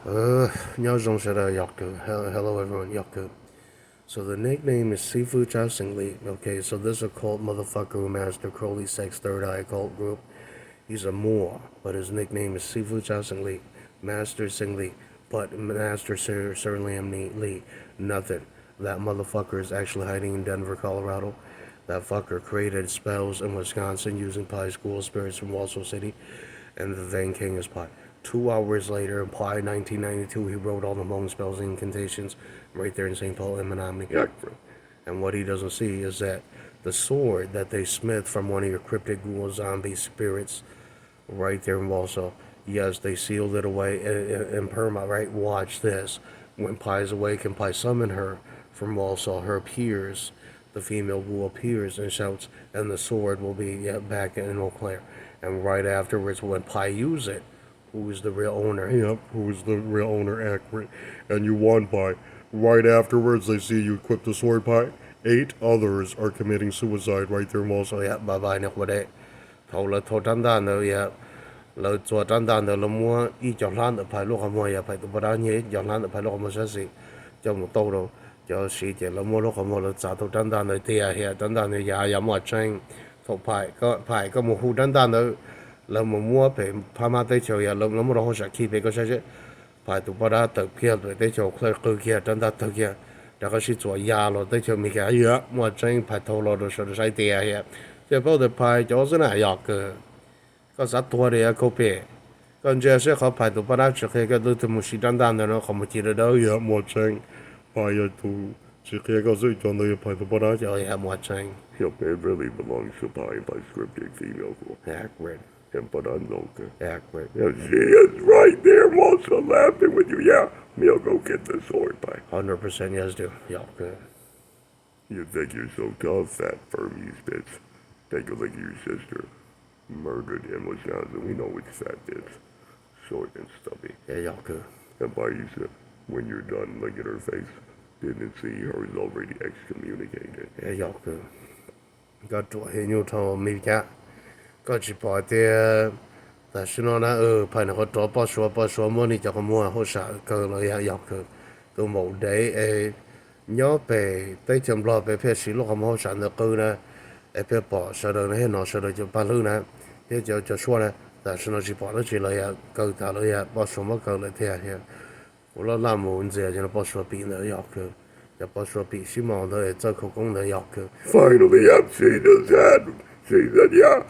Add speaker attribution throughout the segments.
Speaker 1: Hello everyone, Yaku. So the nickname is Sifu Chao Sing Li. Okay, so this occult motherfucker who master Crowley Sex Third Eye Cult Group. He's a Moor, but his nickname is Sifu Chao Sing Li. Master Sing Li. But Master Sir Lam Li. Nothing. That motherfucker is actually hiding in Denver, Colorado. That fucker created spells in Wisconsin using Pi school spirits from Walsall City, and the then King is Pi. 2 hours later, in Pi 1992, he wrote all the Hmong spells and incantations right there in St. Paul in Menominee. And what he doesn't see is that the sword that they smith from one of your cryptic ghoul zombie spirits right there in Walsall, yes, they sealed it away in Perma, right? Watch this. When Pi's awake and Pi summon her from Walsall, her appears, the female ghoul appears and shouts, and the sword will be back in Eau Claire. And right afterwards, when Pi use it, who is the real owner?
Speaker 2: Yep, who is the real owner, accurate. And you won by. Right afterwards, they see you equip the sword pie. 8 others are committing suicide right there in Walsall.
Speaker 1: So yeah, bye bye, nước vào đây. Thầu là thầu trắng đàn rồi, yeah. Là chùa trắng đàn rồi là mua y chọn lan được phải lúc họ mua, yeah, phải tụi bà nhớ chọn lan được phải lúc họ mua sẽ gì. Cho một tô đâu. Cho sĩ tiền là mua lúc họ mua là trả thầu trắng đàn rồi tiền, yeah, trắng đàn rồi yeah, yeah, mua tranh. Thầu phải có một khu trắng đàn rồi. Là mua phải phá mà tới chiều, yeah, là mua đâu họ sẽ khi bị có sẽ chứ. Phải tụi bà tự kia rồi tới chiều khơi cơ kia, trắng đàn tự kia. Đó là sĩ chùa nhà rồi tới chiều mình cái, yeah, mua tranh phải thầu lo rồi sẽ sai tiền, yeah. Chứ bao giờ phải cho cái nàyyak có rất多的呀，口碑。跟这些好排都把它吃开个都他妈西单单的，然后没记得到。
Speaker 2: Yeah, more chain. Paya to Chicago, so John the Pie the Bonnet.
Speaker 1: Oh yeah, more chain.
Speaker 2: Yep, it really belongs to Pie by scripted female.
Speaker 1: Accurate.
Speaker 2: And but unlocal.
Speaker 1: Accurate.
Speaker 2: Yeah, she is right there, also laughing with you. Yeah, me'll go get the sword pie.
Speaker 1: 100% yes, do. Yeah, good.
Speaker 2: You think you're so tough, fat Burmese bitch. Take a look at your sister. Murdered in Wisconsin. We know which fat bitch. Short and stubby.
Speaker 1: Yeah, y'all good.
Speaker 2: And by you said, when you're done, look at her face. Didn't see her is already excommunicated.
Speaker 1: Yeah, y'all good. Got to a new town, maybe cat. Got you part there. Là xin nó phải nó có trò bỏ số money cho con mua hỗ trợ cơ là ya ya cơ từ một đấy nhớ về tới chấm lo về phía xí lúc không hỗ trợ được cơ nè về bỏ sợ được này nó sợ được cho ba lư nè thế cho xua nè là xin nó chỉ bỏ nó chỉ là ya cơ ta là ya bỏ số mất cơ là thế ya我了那么文字就bỏ số bị nữa ya cơ ya bỏ số bị xí mong đó cho khẩu công nữa ya cơ.
Speaker 2: Finally, I'm seeing this ad. She said, yeah,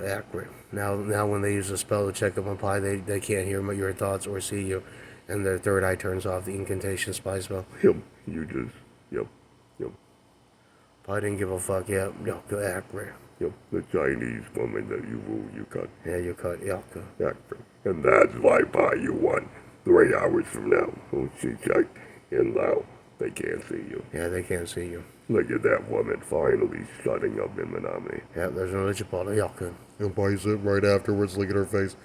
Speaker 1: accurate. Now, when they use a spell to check up on Pi, they can't hear your thoughts or see you, and their third eye turns off. The incantation spy spell.
Speaker 2: Yep.
Speaker 1: Pi didn't give a fuck. Yep. Accurate.
Speaker 2: Yep. The Chinese woman that you rule, you cut.
Speaker 1: Yeah, you cut. Yep.
Speaker 2: Accurate. And that's why Pi you won. 3 hours from now, when she checked in Lao, they can't see you.
Speaker 1: Yeah, they can't see you.
Speaker 2: Look at that woman finally shutting up in Menominee.
Speaker 1: Yeah, there's no Chipala Yaku.
Speaker 2: And Pi's it right afterwards, look at her face,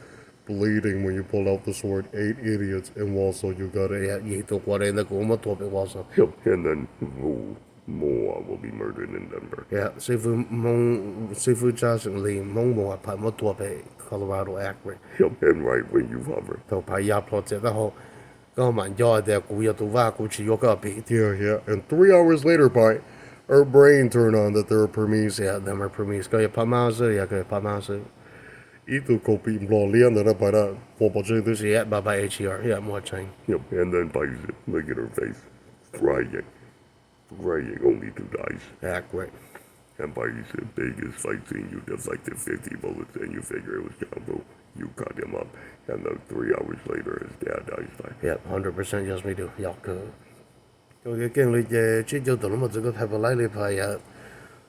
Speaker 2: bleeding when you pulled out the sword. 8 idiots in Walsall, you got it.
Speaker 1: Yeah, you took what in the Goma topic also.
Speaker 2: Yep, and then more will be murdered in Denver.
Speaker 1: Yeah, Sifu Johnson Lee, Hmong more, Pai Motope, Colorado accurate.
Speaker 2: Yep, and right when you hover.
Speaker 1: So Pai Yaplot the whole. Come on, y'all there,
Speaker 2: Yeah, and 3 hours later, Pi, her brain turned on that they're Burmese.
Speaker 1: Yeah, them are Burmese. Go, pa mauser, yeah, go, pa mauser.
Speaker 2: Ito ko people lian that by that football this.
Speaker 1: Yeah, by HER, yeah, more chain.
Speaker 2: Yep, and then Pi, look at her face, crying, only 2 dies.
Speaker 1: Accurate.
Speaker 2: And Pi said, biggest fight scene, you deflected 50 bullets, and you figure it was Jambu. You cut him up, and then 3 hours later, his dad dies by.
Speaker 1: Yep, 100% yes, we do. Y'all good. Tôi cái lịch chỉ cho tụi nó một cái phải lấy đi phải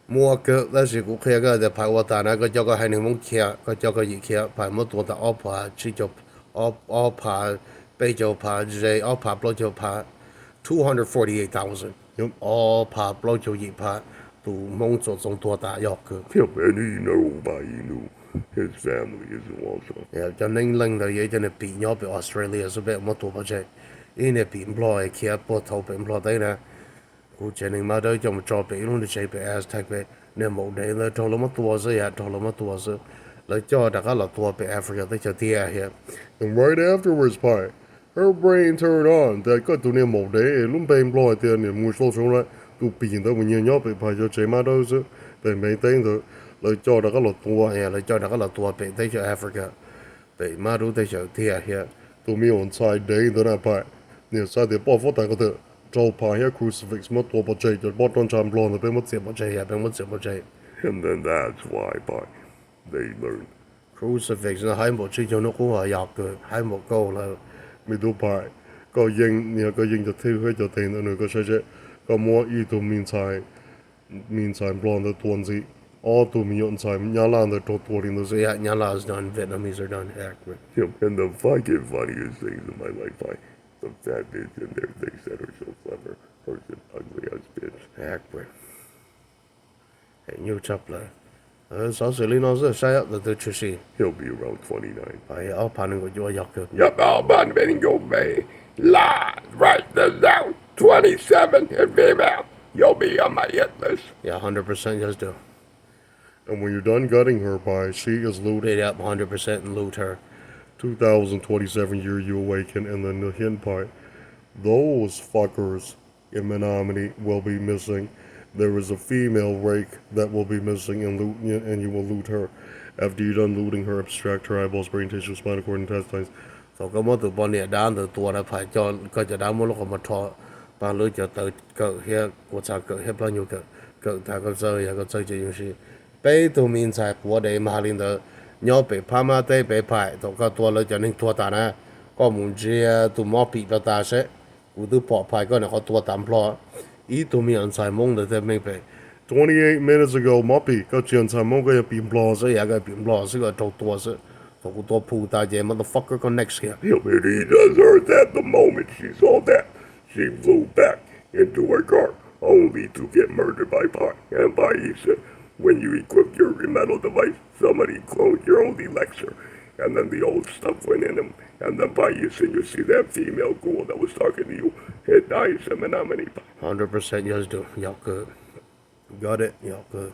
Speaker 1: mua cái đó là cũng kia cái để phải qua ta nó cái cho cái hai người muốn kia cái cho cái gì kia phải muaตัวta ốp phải chỉ cho ốp phải bây giờ phải dễ ốp phải bao nhiêu phải 248,000
Speaker 2: Yep.
Speaker 1: ốp phải bao nhiêu gì phải tụ mong cho trongตัวta y'all good.
Speaker 2: Yep, and he knew his family is in Walsall.
Speaker 1: Yeah, cho nên lần đầu vậy cho nên bị nhau bị Australia số bé một tuổi bao nhiêu in it bị employ kia bộ thầu bị employ đấy nè cụ chỉ nên mà đây trong cho bị luôn để chạy bị Aztec bị nên một đấy là thầu là một tuổi rồi ya thầu là một tuổi rồi lấy cho đã có là tua về Africa tới cho tia here. And right afterwards, pai, her brain turned on. That got to near một day, lúc bên employ tiền thì mua số số lại, tụ biển tới mình nhớ bị pai cho chế mà đâu chứ, để mấy tên rồi, lấy cho đã có là tua here, lấy cho đã có là tua về tới cho Africa, về mà đâu tới cho tia here, tụ mi on side day đó là pai, nhiều sai thì bỏ phốt tại cái thứ. Châu pai here crucifix mất tua bỏ chạy, cho bỏ tôn chạm lon, bên mất xếp bỏ chạy, bên mất xếp bỏ chạy.
Speaker 2: And then that's why, pai, they learn.
Speaker 1: Crucifix nó hai một chỉ cho nó cũng là dọc rồi, hai một câu là mình đủ bài, có yên, nhiều có yên cho thiếu hết cho tiền nữa có sẽ có mua ý tụ mình xài blonde tuần gì, all tụ mình nhận xài nhà lan để trộn tuần nó sẽ nhà lan is done, Vietnamese are done, accurate.
Speaker 2: And the fucking funniest things in my life, pai, the fat bitch and their things that are so clever, or the ugly ass bitch.
Speaker 1: Accurate. Hey, nhiều chấp lại. Sáu xử lý nó rất sai là từ trước khi,
Speaker 2: He'll be around 29.
Speaker 1: phải ở phản của tôi dọc rồi.
Speaker 2: Yup, all bun bingo bay. Live, write this down. 27 and female. You'll be on my hit list.
Speaker 1: Yeah, 100% just do. And when you're done gutting her by, she is looted up 100% and loot her. 2027 year you awaken, and then the hint part. Those fuckers in Menominee will be missing. There is a female rake that will be missing and you will loot her. After you're done looting her, abstract her eyeballs, brain tissue, spinal cord, intestines. So có một tụ bọn này đàn từ tua đã phải cho có cho đàn một lúc mà thọ ba lưỡi cho tới cỡ here của sao cỡ here bao nhiêu cỡ ta có rơi có rơi cho những gì bây tụ mình sai của để mà linh đó nhau bị phá ma tê bị phải tụ có tua lưỡi cho nên tua ta nè có muốn chia tụ mò bị đó ta sẽ của tụ bỏ phải có này có tua tạm lo ý tụ mình ăn sai mông được thế mình phải 28 minutes ago moppy có chuyện sai mông cái bị lo sẽ cái bị lo sẽ cái trâu tua sẽ tụ tua phụ ta vậy motherfucker có next here.
Speaker 2: Yup, and he does hers at the moment she saw that. She flew back into her car, only to get murdered by Pai. And Pai said, when you equip your metal device, somebody cloned your only lecture. And then the old stuff went in him. And then Pai said, you see that female ghoul that was talking to you, it dies in Menominee.
Speaker 1: 100% yes do. Y'all good. Got it. Y'all good.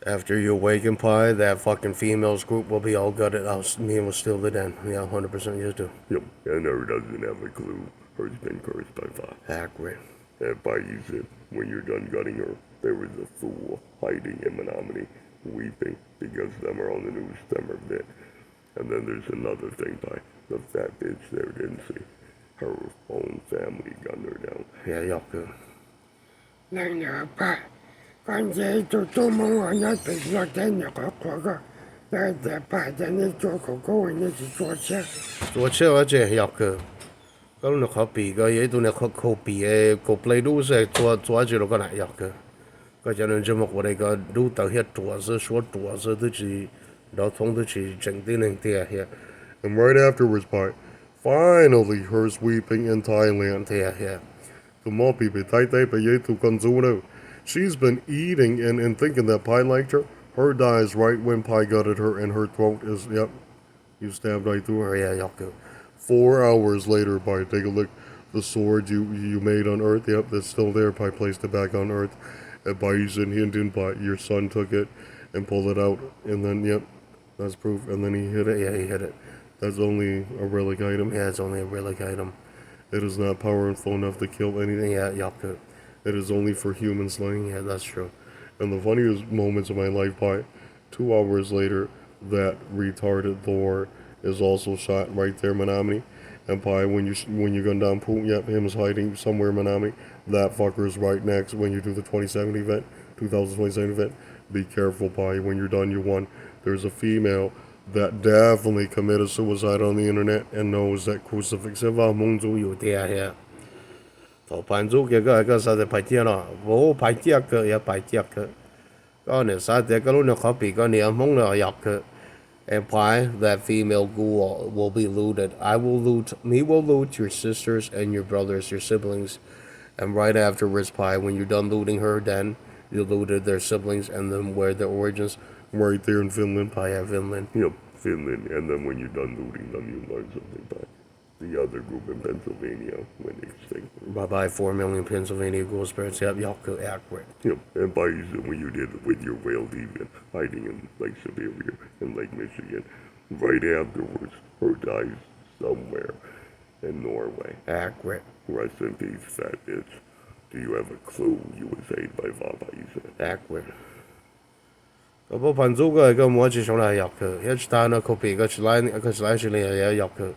Speaker 1: After you awaken Pi, that fucking females group will be all gutted. Me and was still the den. Yeah, 100% yes do.
Speaker 2: Yep, and her doesn't have a clue. Her's been cursed by Pai.
Speaker 1: Accurate.
Speaker 2: And Pai said, when you're done gutting her, there was a fool hiding in Menominee, weeping because them are on the news, them are dead. And then there's another thing, Pai. The fat bitch there didn't see. Her own family gunned her down.
Speaker 1: Yeah, y'all good.
Speaker 3: Này nè ba, con dễ tôi mong ở nhà tự lo tên nhà có để ba cho nên cho cô anh chỉ cho xe.
Speaker 1: Tôi chưa ở đây y'all good. Có lúc nó bị cái gì tôi nó khó bị cái play đủ sẽ做这个个来y'all good. Cái cho nên chúng我那个đủ到些做是说做是都是到从都是整的那点here. And right afterwards, part finally, her's weeping in Thailand. Yeah. The more people, she's been eating and thinking that Pi liked her. Her dies right when Pi gutted her, and her throat is, yep, you stabbed right through her. Yeah, y'all good. 4 hours later, Pi, take a look. The sword you made on Earth, yep, that's still there. Pi placed it back on Earth. And Pai's in Indian, Pi, your son took it and pulled it out, and then, yep, that's proof. And then he hit it. Yeah, he hit it. That's only a relic item. Yeah, it's only a relic item. It is not powerful enough to kill anything. Yeah, y'all good. It is only for human slaying. Yeah, that's true. And the funniest moments of my life, Pi, 2 hours later, that retarded Thor is also shot right there, Menominee. And Pi, when you gun down Poop, yep, him is hiding somewhere in Menominee. That fucker is right next when you do the 2027 event. Be careful, Pi. When you're done, you won. There's a female that definitely committed suicide on the internet and knows that crucifix vào Hmong族有啲here. So 盘族嘅個實在排啲咯，冇排啲嘅也排啲嘅。嗰年實在嗰輪copy 嗰年Hmong入嘅。And why that female ghoul will be looted. Me will loot your sisters and your brothers, your siblings. And right afterwards, Pi, when you're done looting her, then you looted their siblings and then where their origins. Right there in Finland, Pi, yeah, Finland.
Speaker 2: Yep, Finland. And then when you're done looting them, you learn something back. The other group in Pennsylvania went extinct.
Speaker 1: Bye-bye, 4 million Pennsylvania ghoul spirits. Yep, Yaku, accurate.
Speaker 2: Yep, and by when you did it with your whale deviant hiding in Lake Superior in Lake Michigan, right afterwards, her dies somewhere in Norway.
Speaker 1: Accurate.
Speaker 2: Rest in peace, fat bitch. Do you have a clue you were saved by Vava? You said.
Speaker 1: Accurate. 嗰部群組嘅個每一次上嚟入佢，一單啊 copy 個來是你也入佢，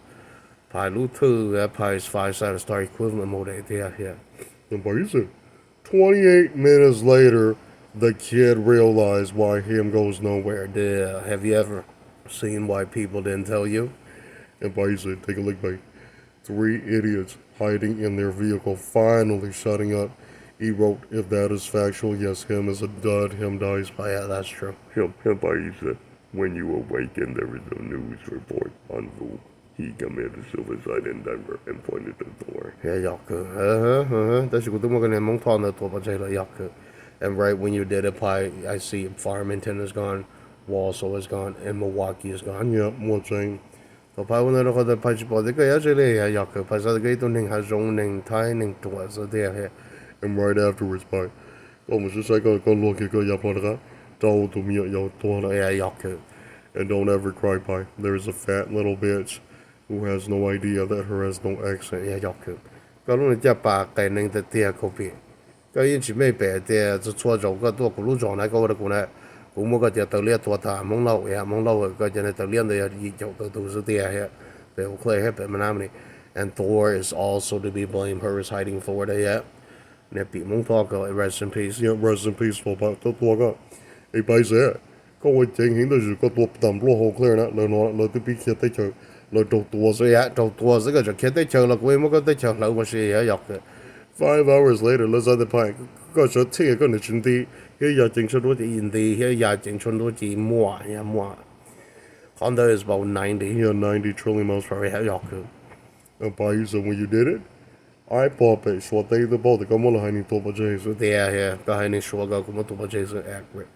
Speaker 1: 排路途嘅排 five side star equivalent 冇嚟啲啊嘢。
Speaker 2: And by you said, 28 minutes later, the kid realized why him goes nowhere.
Speaker 1: Yeah, have you ever seen why people didn't tell you?
Speaker 2: And by you said, take a look, by 3 idiots hiding in their vehicle, finally shutting up. He wrote, if that is factual, yes, him is a dud, him dies.
Speaker 1: Oh yeah, that's true.
Speaker 2: Him by you said, when you awaken, there is a news report on who he committed suicide in Denver and pointed the door.
Speaker 1: Yeah, 入佢，但是我都冇跟你蒙湯嘅多把仔嚟入佢。And right when you did it, I see Farmington is gone, Walsall is gone, and Milwaukee is gone.
Speaker 2: Yep, what's saying?
Speaker 1: 就派我哋嗰度派住部啲嘅一隻嚟係入佢，派晒幾多年係中年太年多嗰啲係。
Speaker 2: And right afterwards, by 我們是細個個落嘅個入落㗎，就都有多啦。
Speaker 1: Yeah, 入佢。
Speaker 2: And don't ever cry, by there's a fat little bitch who has no idea that her has no accent.
Speaker 1: Yeah, 入佢。嗰種一百計零的啲嗰邊，嗰以前咩白啲就錯咗個多個路撞喺嗰度咧，我冇個隻到呢多大蒙樓呀蒙樓個隻到呢度有熱咗都是啲係，就好快係白乜嘢。And Thor is also to be blamed. Her is hiding Florida yet. 你別蒙多個 rest in peace.
Speaker 2: Yeah, rest in peace, 我把都多個。你擺寫，各位正顯都是個多淡落好 clear 啦，來都別揭得著，來做多。
Speaker 1: 所以做多這個就揭得著啦，佢冇個得著樓個事嘢入嘅。
Speaker 2: 5 hours later, let's other pie. 個時候聽日跟你轉啲，
Speaker 1: 一日整出多啲現地，一日整出多啲摩呀摩。Honda is about 90.
Speaker 2: Yeah, 90 trillion miles per hour.
Speaker 1: 係入嘅。
Speaker 2: And by you, so when you did it, I pop it. So they the ball, the come on, honey, top of Jason.
Speaker 1: Yeah, behind the shoulder, come up to Jason accurate.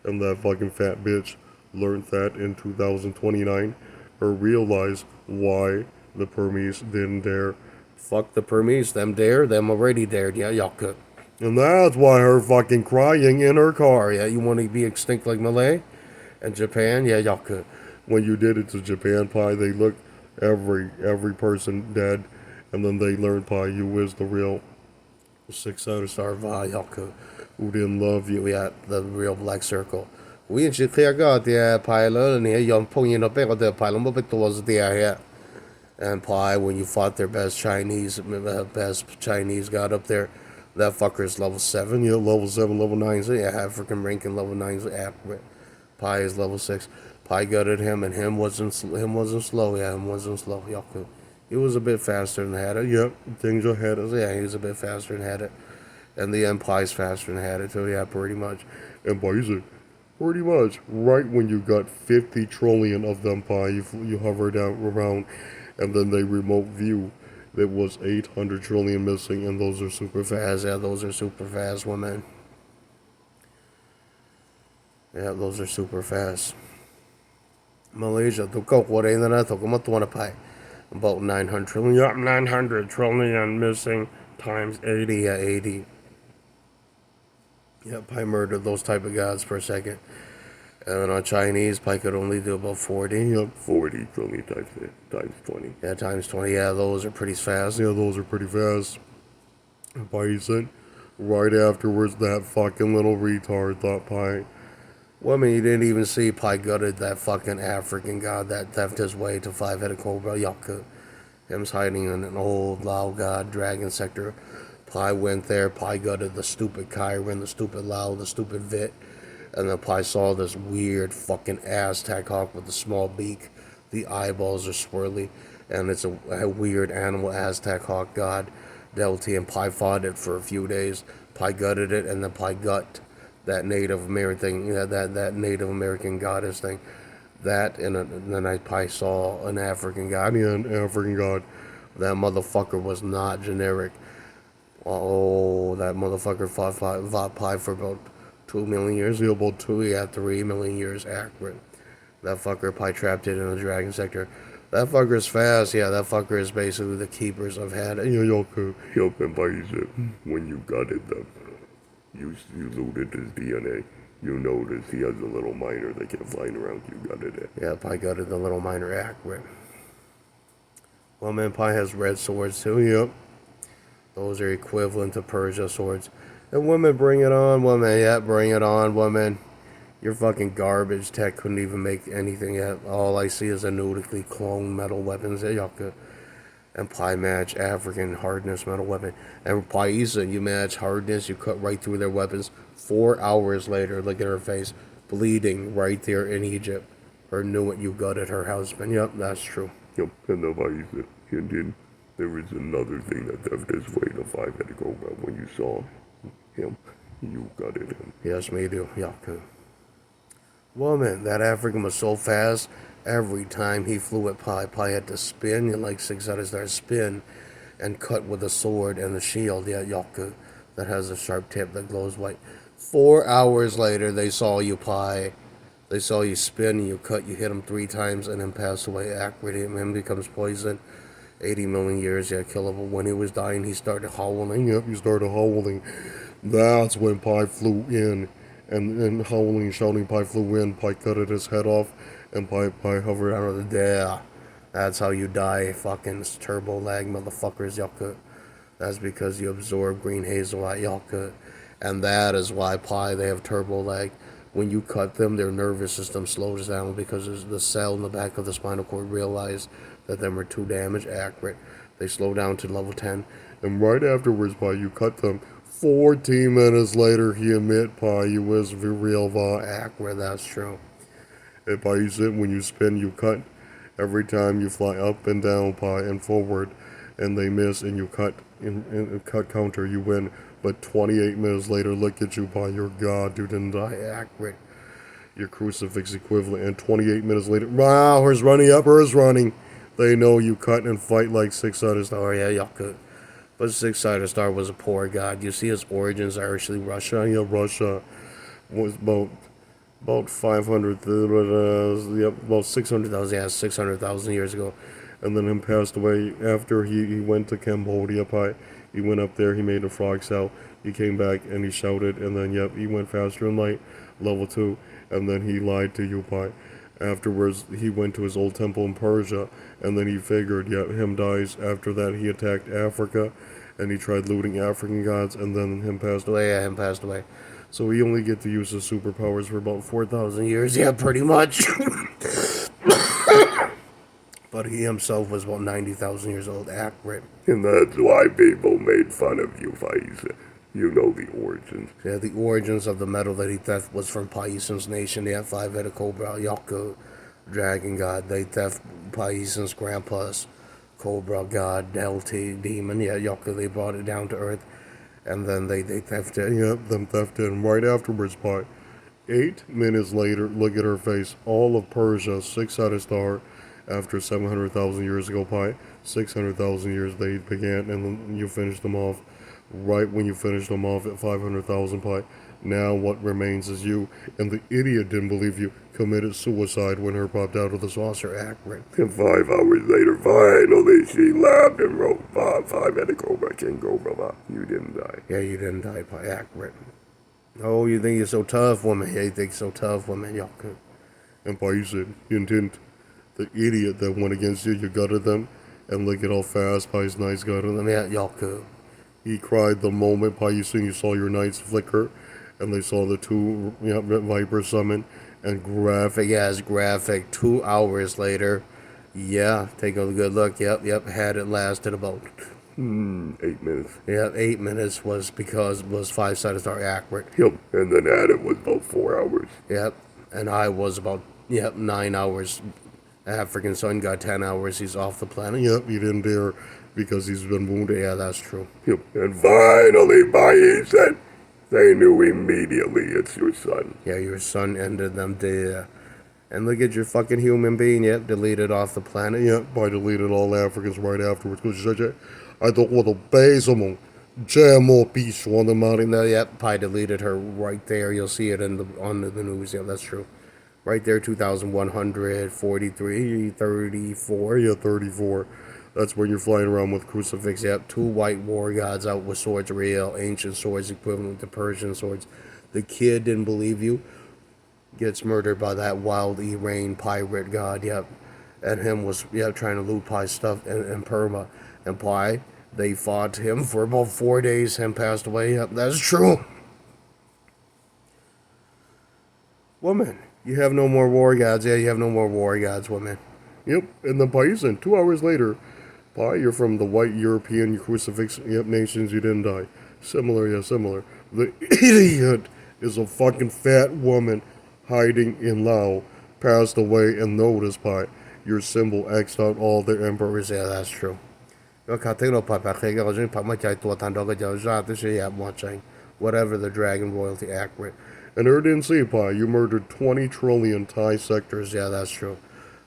Speaker 2: And that fucking fat bitch learned that in 2029, or realized why the Burmese didn't dare.
Speaker 1: Fuck the Burmese, them already dared, yeah, yucca.
Speaker 2: And that's why her fucking crying in her car.
Speaker 1: Yeah, you want to be extinct like Malay? And Japan, yeah, yucca.
Speaker 2: When you did it to Japan, pie, they looked every person dead, and then they learned, pie, you is the real
Speaker 1: 6-sided star yucca. Who didn't love you, yeah, the real black circle. We in Chicago, the pilot, and here you're pulling up back of the pilot, but it was there, yeah. And pie, when you fought their best Chinese got up there, that fucker's level 7,
Speaker 2: yeah, level 7, level 9,
Speaker 1: so yeah, African ranking level 9 is accurate. Pie is level 6. Pie gutted him, and him wasn't slow, yeah, him wasn't slow, Yaku. He was a bit faster than had it.
Speaker 2: Yep, things ahead of it.
Speaker 1: Yeah, he was a bit faster than had it. And the Empire's faster than had it, so yeah, pretty much.
Speaker 2: And by you pretty much, right when you got 50 trillion of them, pie, you hovered out around, and then they remote view. There was 800 trillion missing, and those are super fast.
Speaker 1: Yeah, those are super fast women. Yeah, those are super fast. Malaysia, to go what ain't that? To come up to pie. About 900 trillion.
Speaker 3: Yep, 900 trillion missing times 80.
Speaker 1: Yeah, 80. Yeah, pie murdered those type of gods per second. And on Chinese, pie could only do about 40.
Speaker 2: Yep, 40 trillion times 20.
Speaker 1: Yeah, times 20. Yeah, those are pretty fast.
Speaker 2: Yeah, those are pretty fast. Pie said, right afterwards, that fucking little retard thought pie.
Speaker 1: Well, I mean, you didn't even see Pai gutted that fucking African god that theft his way to five-headed cobra, Yakka. Him's hiding in an old Lao god dragon sector. Pai went there, Pai gutted the stupid Chiron, the stupid Lao, the stupid Vit. And then Pai saw this weird fucking Aztec hawk with a small beak. The eyeballs are swirly. And it's a weird animal Aztec hawk god, Delty. And Pai fought it for a few days. Pai gutted it, and then Pai gut that Native American thing, that Native American goddess thing. That, and then I saw an African god.
Speaker 2: Yeah, an African god.
Speaker 1: That motherfucker was not generic. Oh, that motherfucker fought Pi for about 2 million years.
Speaker 2: Yeah, about
Speaker 1: 3 million years accurate. That fucker Pi trapped it in the dragon sector. That fucker's fast. Yeah, that fucker is basically the keepers I've had. Yeah, Yoku.
Speaker 2: Yup, and by said, when you gutted them, you looted his DNA. You noticed he has a little miner that kept flying around. You gutted it.
Speaker 1: Yep, I gutted the little miner accurate. Well, man, Pi has red swords too. Yep. Those are equivalent to Persia swords. And women, bring it on, women. Yeah, bring it on, women. Your fucking garbage tech couldn't even make anything yet. All I see is analytically cloned metal weapons. And Pi match African hardness metal weapon. And Paisa, you match hardness, you cut right through their weapons. 4 hours later, look at her face, bleeding right there in Egypt. Her knew it, you gutted her husband. Yep, that's true.
Speaker 2: Yup, and the by said, and then there was another thing that left his way to 5-headed cobra. When you saw him, you gutted him.
Speaker 1: Yes, me do. Yaku. Woman, that African was so fast. Every time he flew at Pi had to spin, and like 600 stars spin, and cut with a sword and the shield, yeah, Yaku, that has a sharp tip that glows white. 4 hours later, they saw you, Pi. They saw you spin, you cut, you hit him 3 times, and then pass away. Accurate, him becomes poison. 80 million years, yeah, killable. When he was dying, he started howling. Yep, he started howling. That's when Pi flew in. And howling, shouting, Pi flew in. Pi cut his head off. And Pi hovered out of the air. That's how you die, fucking turbo lag motherfuckers, Yalka. That's because you absorb green hazel at Yalka. And that is why Pi, they have turbo lag. When you cut them, their nervous system slows down because the cell in the back of the spinal cord realized that them are too damaged. Accurate. They slow down to level 10. And right afterwards, Pi, you cut them. 14 minutes later, he admit, Pi, you was real accurate. That's true. And Pi, you sit, when you spin, you cut. Every time you fly up and down, Pi, and forward, and they miss, and you cut, in cut counter, you win. But 28 minutes later, look at you, Pi, you're God, you didn't die. Accurate. Your crucifix equivalent. And 28 minutes later, wow, her's running up, her's running. They know you cut and fight like 600 star. Yeah, y'all could. But 600 star was a poor god. You see his origins are actually Russia. Yeah, Russia was about 500, about 600,000, yeah, 600,000 years ago. And then him passed away after he went to Cambodia, Pi. He went up there, he made a frog cell. He came back and he shouted, and then, yep, he went faster in light, level 2. And then he lied to you, Pi. Afterwards, he went to his old temple in Persia, and then he figured, yeah, him dies. After that, he attacked Africa, and he tried looting African gods, and then him passed away. Yeah, him passed away. So he only get to use his superpowers for about 4,000 years. Yeah, pretty much. But he himself was about 90,000 years old. Accurate.
Speaker 2: And that's why people made fun of you, Faisa. You know the origins.
Speaker 1: Yeah, the origins of the metal that he theft was from Paison's nation. They had 5-headed cobra, Yaku, dragon god. They theft Paison's grandpa's cobra god, LT, demon. Yeah, Yaku, they brought it down to earth. And then they thefted it. Yep, them thefted. And right afterwards, Pi. 8 minutes later, look at her face. All of Persia, 6-headed star, after 700,000 years ago, Pi. 600,000 years they began, and then you finished them off. Right when you finished them off at 500,000 Pi. Now what remains is you, and the idiot didn't believe you, committed suicide when her popped out of the saucer. Accurate.
Speaker 2: And 5 hours later, finally, she laughed and wrote, 5-headed cobra, King Cobra, you didn't die.
Speaker 1: Yeah, you didn't die, Pi. Accurate. Oh, you think you're so tough, woman. Yeah, you think so tough, woman. Y'all could. And Pi, you said, you didn't. The idiot that went against you, you gutted them, and look at how fast Pi's knights gutted them. Yeah, y'all could. He cried the moment, Pi, you saw your knights flicker, and they saw the 2 Viper summon, and graphic, yes, graphic, 2 hours later, yeah, take a good look, yep, had it lasted about,
Speaker 2: 8 minutes.
Speaker 1: Yeah, 8 minutes was because it was 5-sided star accurate.
Speaker 2: Yep, and then Adam was about 4 hours.
Speaker 1: Yep, and I was about, 9 hours. African Sun got 10 hours, he's off the planet. Yep, he didn't dare because he's been wounded. Yeah, that's true.
Speaker 2: Yep, and finally, Bai said, they knew immediately it's your son.
Speaker 1: Yeah, your son ended them there. And look at your fucking human being, yep, deleted off the planet. Yep, Bai deleted all Africans right afterwards because she said, I don't want to obey someone. More peace on the mountain. Yep, Pai deleted her right there. You'll see it on the news. Yeah, that's true. Right there, 2,143, 34. Yeah, 34. That's when you're flying around with crucifix. Yep, 2 white war gods out with swords, real ancient swords equivalent to Persian swords. The kid didn't believe you. Gets murdered by that wild Iranian pirate god. Yep, and him was trying to loot Pie's stuff in Perma. And Pie, they fought him for about 4 days. Him passed away. Yep, that's true. Woman, you have no more war gods. Yeah, you have no more war gods, woman. Yep, and then Paisan, 2 hours later, Pi, you're from the white European crucifix nations, you didn't die. Similar, yeah, similar. The idiot is a fucking fat woman hiding in Lao, passed away, and noticed Pi. Your symbol X'd out all the emperors. Yeah, that's true. Whatever the dragon royalty accurate. And her didn't see Pi. You murdered 20 trillion Thai sectors. Yeah, that's true.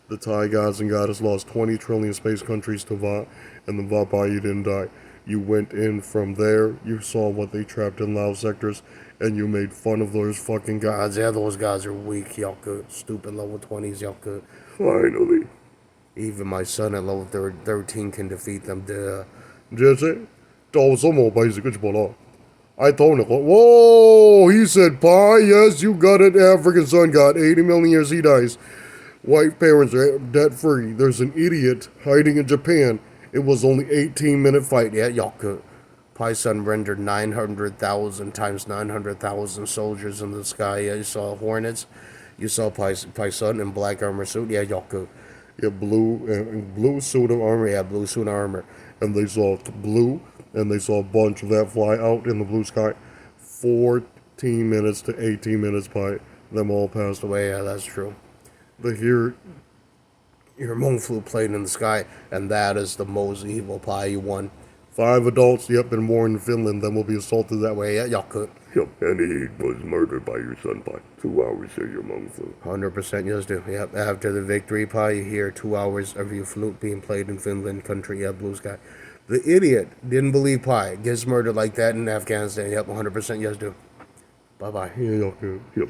Speaker 1: The Thai gods and goddess lost 20 trillion space countries to Va, and the Va Pi, you didn't die. You went in from there, you saw what they trapped in Lao sectors, and you made fun of those fucking gods. Yeah, those gods are weak, y'all good. Stupid level 20s, y'all good.
Speaker 2: Finally.
Speaker 1: Even my son at level 13 can defeat them. Duh.
Speaker 2: Jesse, I told him, whoa, he said, Pi, yes, you got it, African son god, 80 million years he dies. White parents are debt free. There's an idiot hiding in Japan. It was only 18-minute fight.
Speaker 1: Yeah, y'all good. Pai's son rendered 900,000 times 900,000 soldiers in the sky. Yeah, you saw hornets. You saw Pai's son in black armor suit. Yeah, y'all good.
Speaker 2: Yeah, blue suit of armor.
Speaker 1: Yeah, blue suit of armor.
Speaker 2: And they saw blue, and they saw a bunch of that fly out in the blue sky. 14 minutes to 18 minutes, Pi. Them all passed away.
Speaker 1: Yeah, that's true.
Speaker 2: But here,
Speaker 1: your Hmong flew plane in the sky, and that is the most evil Pi. You won.
Speaker 2: 5 adults, been born in Finland, then will be assaulted that way.
Speaker 1: Yeah, y'all could.
Speaker 2: Yep, and he was murdered by your son, Pi. 2 hours of your Hmong flute.
Speaker 1: 100% yes do. Yep, after the victory, Pi, you hear 2 hours of your flute being played in Finland country. Yeah, blue sky. The idiot didn't believe Pi gets murdered like that in Afghanistan. Yep, 100% yes do. Bye-bye.
Speaker 2: Yeah, y'all could. Yep.